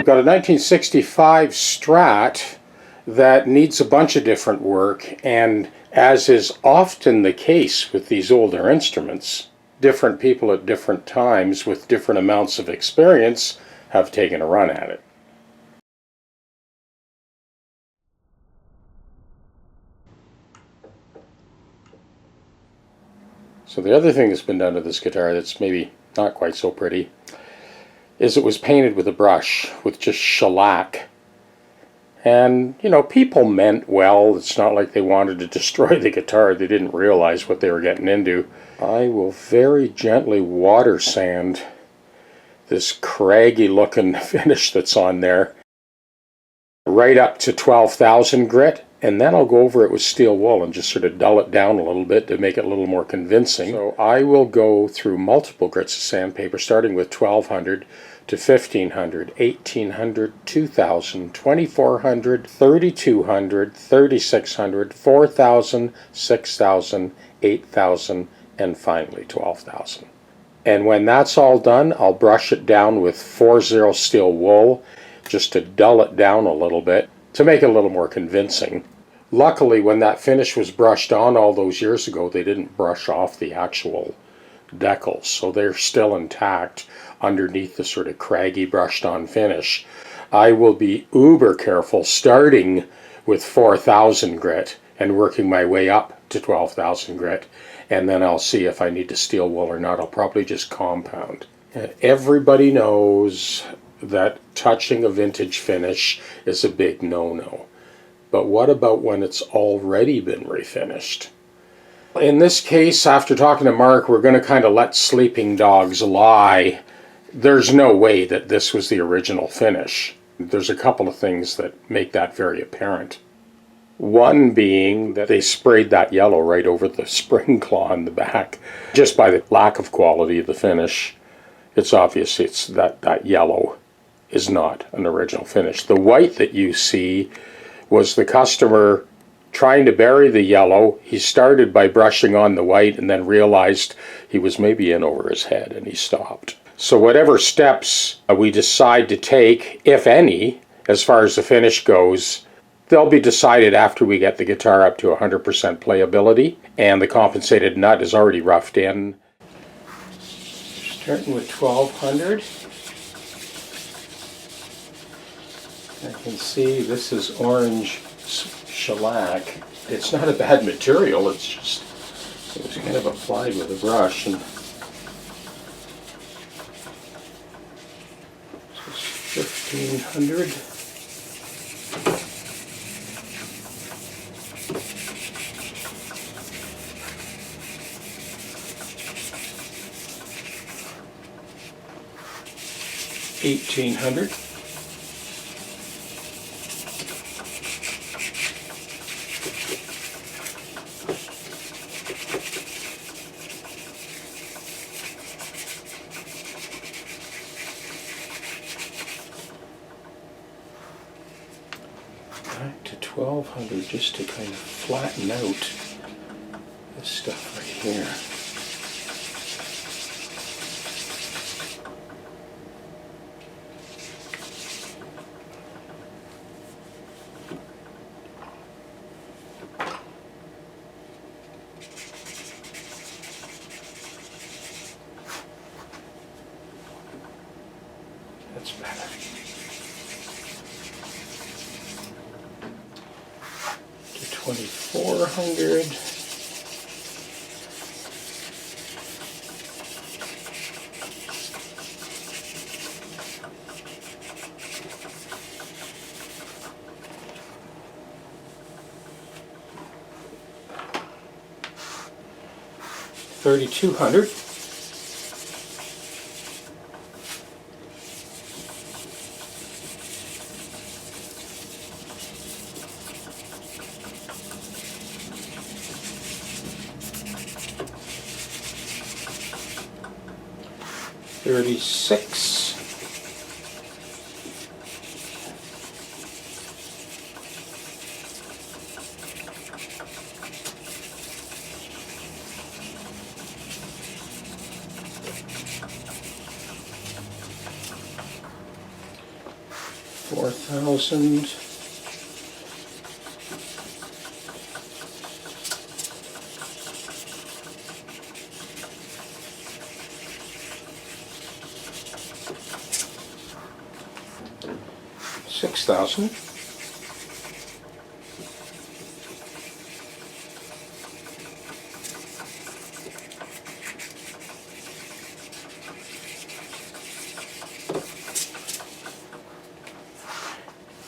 Got a 1965 Strat that needs a bunch of different work, and as is often the case with these older instruments, different people at different times with different amounts of experience have taken a run at it. So the other thing that's been done to this guitar that's maybe not quite so pretty is it was painted with a brush, with just shellac. And, you know, people meant well. It's not like they wanted to destroy the guitar. They didn't realize what they were getting into. I will very gently water sand this craggy looking finish that's on there right up to 12,000 grit, and then I'll go over it with steel wool and just sort of dull it down a little bit to make it a little more convincing. So I will go through multiple grits of sandpaper, starting with 1200 to 1500, 1800, 2000, 2400, 3200, 3600, 4000, 6000, 8000, and finally 12,000. And when that's all done, I'll brush it down with 40 steel wool just to dull it down a little bit to make it a little more convincing. Luckily, when that finish was brushed on all those years ago, they didn't brush off the actual decals, so they're still intact underneath the sort of craggy brushed on finish. I will be uber careful starting with 4,000 grit and working my way up to 12,000 grit, and then I'll see if I need to steel wool or not. I'll probably just compound. Everybody knows that touching a vintage finish is a big no-no. But what about when it's already been refinished? In this case, after talking to Mark, we're going to kind of let sleeping dogs lie. There's no way that this was the original finish. There's a couple of things that make that very apparent. One being that they sprayed that yellow right over the spring claw in the back. Just by the lack of quality of the finish, it's obvious it's that yellow is not an original finish. The white that you see was the customer trying to bury the yellow. He started by brushing on the white and then realized he was maybe in over his head and he stopped. So whatever steps we decide to take, if any, as far as the finish goes, they'll be decided after we get the guitar up to 100% playability and the compensated nut is already roughed in. Starting with 1200. I can see this is orange shellac. It's not a bad material, it's just, it was kind of applied with a brush. And this is 1500. $1,800. Back to 1200 just to kind of flatten out this stuff right here. 2,400. $3,200. $36. $4,000. $6,000.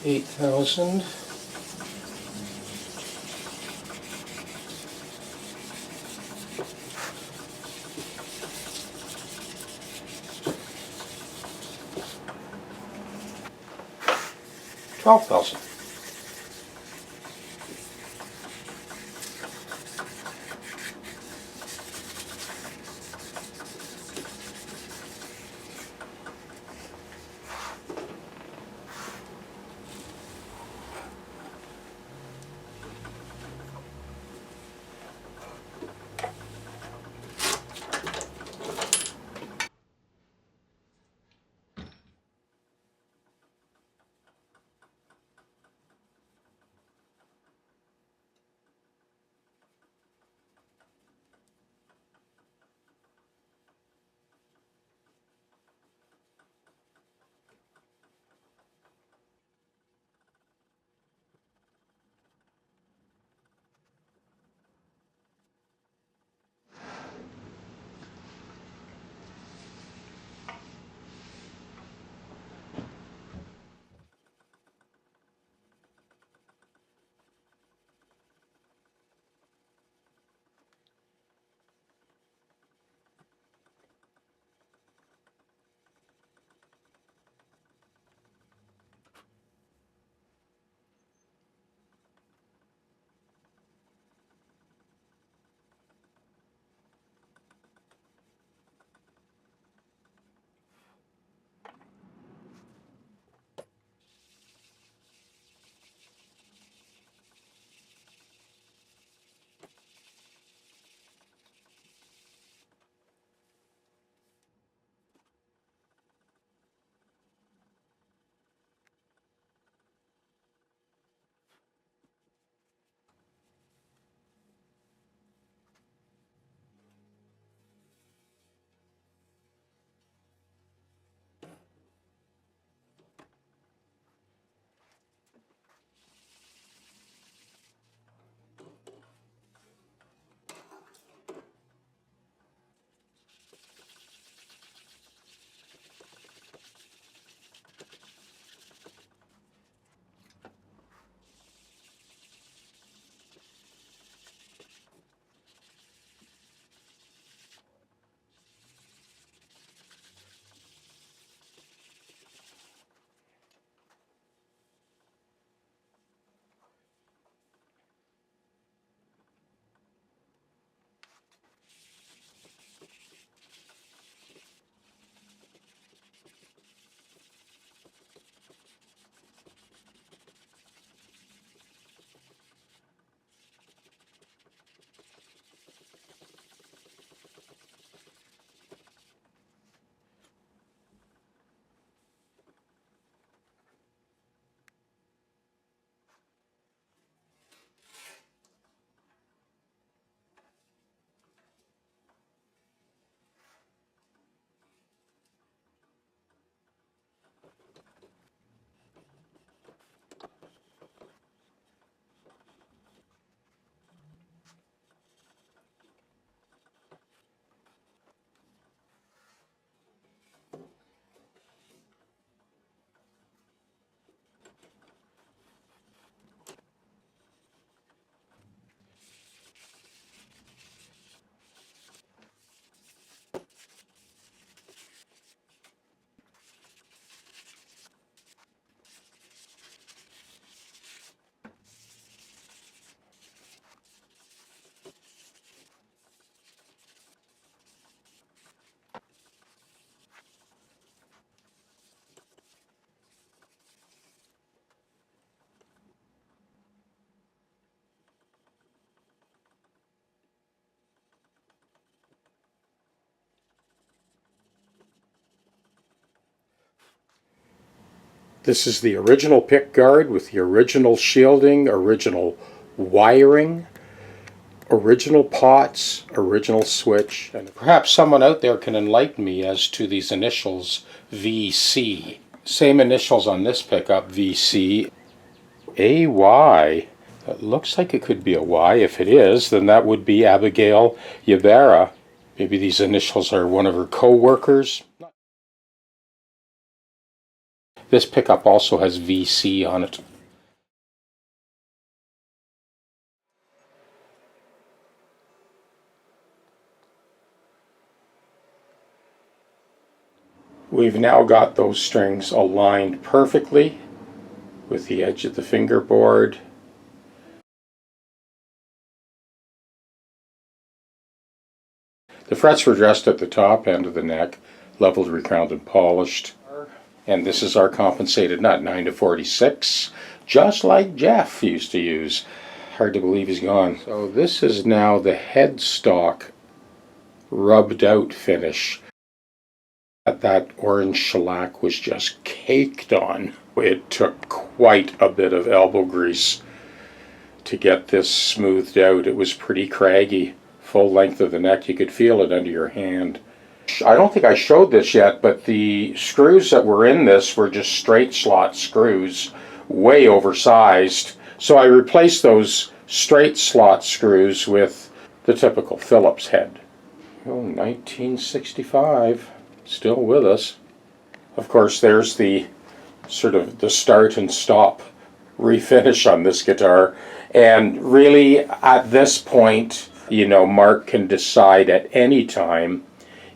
$8,000. $12,000. This is the original pick guard with the original shielding, original wiring, original pots, original switch. And perhaps someone out there can enlighten me as to these initials VC. Same initials on this pickup, VC. AY. That looks like it could be a Y. If it is, then that would be Abigail Ybarra. Maybe these initials are one of her co-workers. This pickup also has VC on it. We've now got those strings aligned perfectly with the edge of the fingerboard. The frets were dressed at the top end of the neck, leveled, recounted, and polished. And this is our compensated nut, 9 to 46, just like Jeff used to use. Hard to believe he's gone. So this is now the headstock rubbed out finish. That orange shellac was just caked on. It took quite a bit of elbow grease to get this smoothed out. It was pretty craggy. Full length of the neck, you could feel it under your hand. I don't think I showed this yet, but the screws that were in this were just straight slot screws, way oversized. So I replaced those straight slot screws with the typical Phillips head. Oh, 1965, still with us. Of course, there's the sort of the start and stop refinish on this guitar. And really, at this point, you know, Mark can decide at any time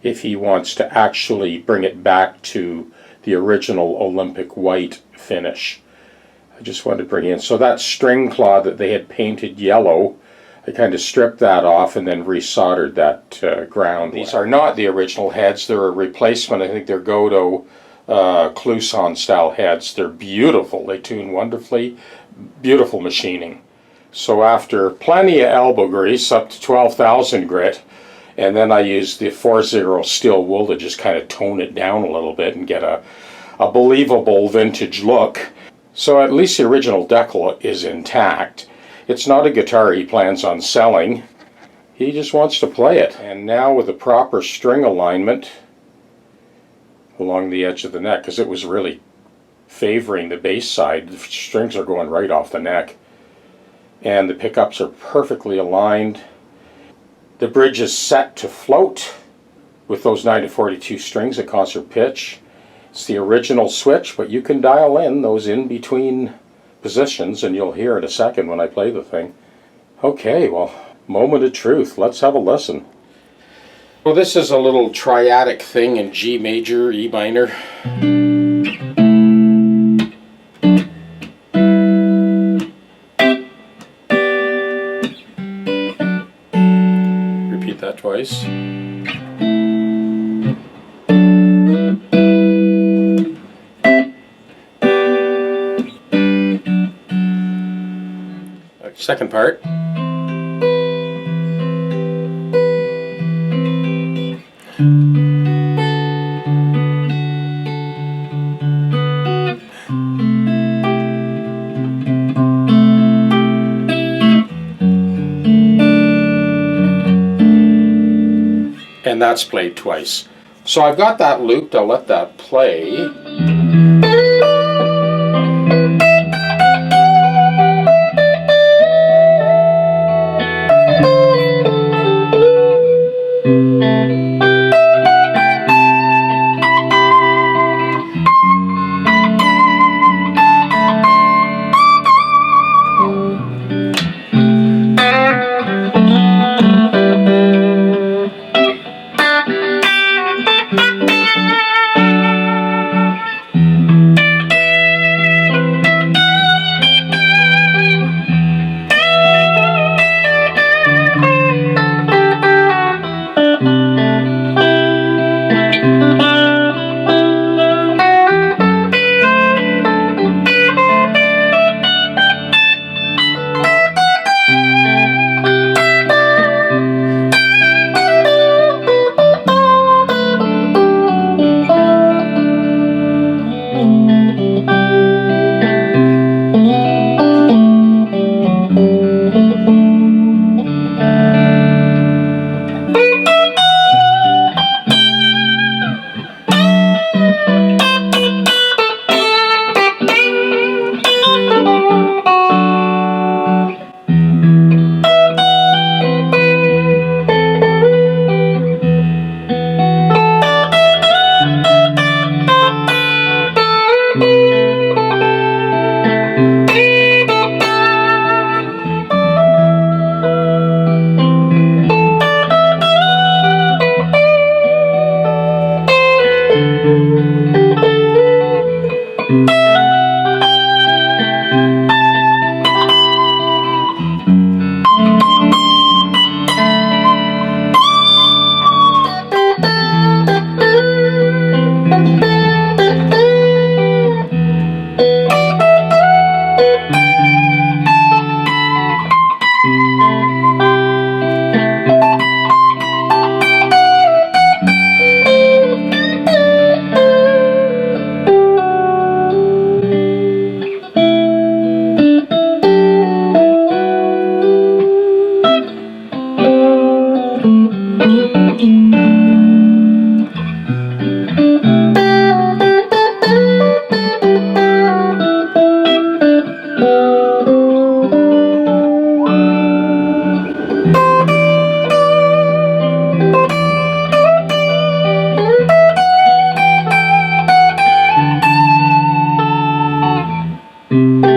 if he wants to actually bring it back to the original Olympic white finish. I just wanted to bring in, so that string claw that they had painted yellow, I kind of stripped that off and then resoldered that ground. These are not the original heads, they're a replacement. I think they're Godot Clouson style heads. They're beautiful, they tune wonderfully, beautiful machining. So after plenty of elbow grease, up to 12,000 grit, and then I used the 4-0 steel wool to just kind of tone it down a little bit and get a believable vintage look. So at least the original decal is intact. It's not a guitar he plans on selling. He just wants to play it. And now with the proper string alignment along the edge of the neck, because it was really favoring the bass side, the strings are going right off the neck. And the pickups are perfectly aligned. The bridge is set to float with those 9 to 42 strings at concert pitch. It's the original switch, but you can dial in those in-between positions, and you'll hear in a second when I play the thing. Okay, well, moment of truth. Let's have a listen. Well, this is a little triadic thing in G major, E minor. Repeat that twice. Second part. And that's played twice. So I've got that looped, I'll let that play. Thank